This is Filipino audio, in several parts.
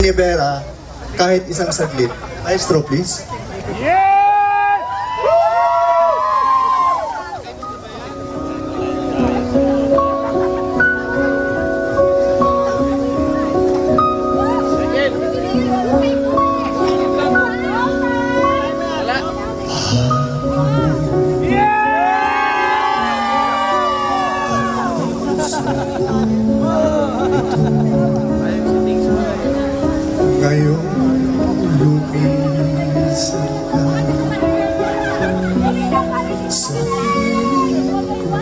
Rivera kahit isang saglit. Maestro, please. Ngayon, lumisan ka sa piling ko.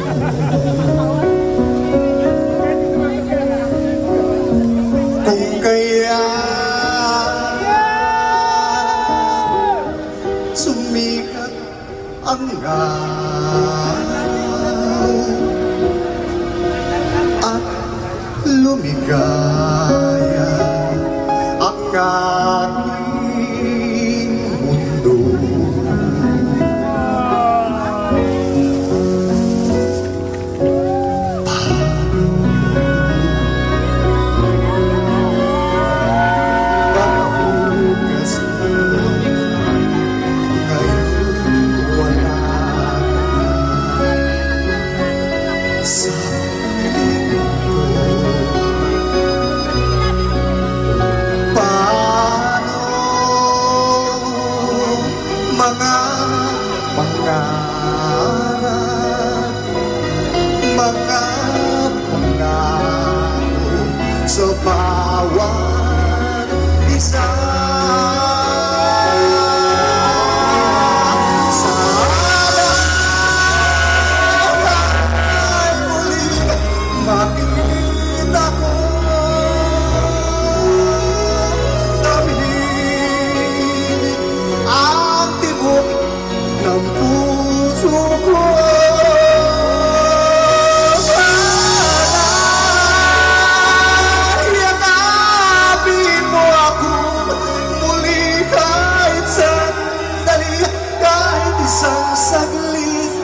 Kung kaya sumikat ang araw at lumigaya ang aking mundo. Paghugas na ngayon wala ka sa piling ko. Paano mga pangarap, mga pangako sa bawat isa? Sana ay muling makita ko ang tibok ng puso ko. Sana yakapin mo ako muli kahit sandali, kahit isang saglit.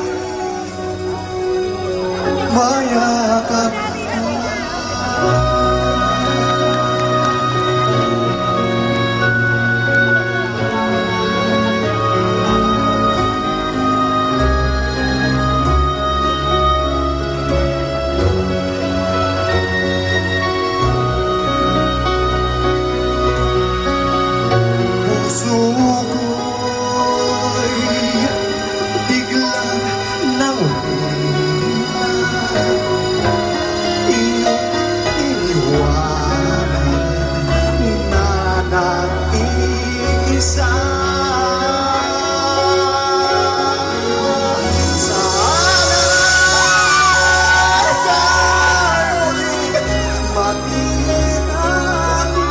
Mayakap puso ko'y biglang nawala. Iyong iniwanan na nag-iisa. Sana ika'y muling makita ko.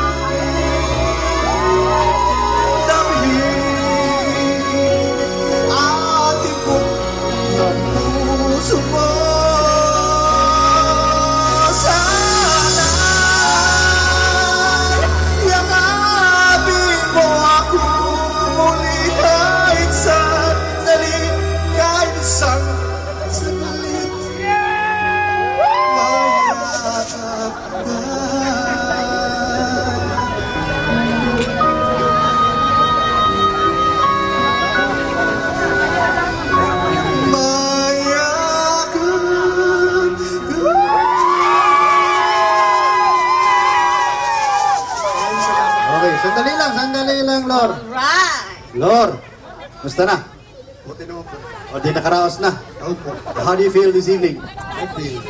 Sana yakapin mo ako muli kahit sandali, kahit isang saglit. Mayakap ka. Okay, sandali lang, Lord. Alright! Lord, musta na? Buti naman po. O di nakaraos na? Opo. How do you feel this evening? Okay.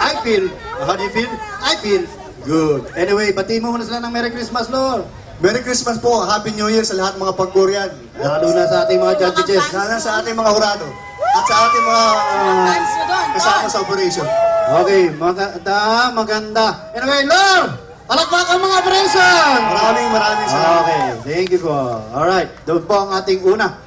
I feel. How do you feel? I feel. Good. Anyway, batiin mo muna sila ng Merry Christmas, Lord. Merry Christmas po. Happy New Year sa lahat mga pag-Korean. Lalo na sa ating mga judges. Sana sa ating mga hurado. At sa ating mga Fans mo doon, kasama doon. sa operation. Okay, maganda. Anyway, Lord! Palakpak ang mga operation! Maraming salamat. Okay, thank you po. Alright, doon po ang ating una.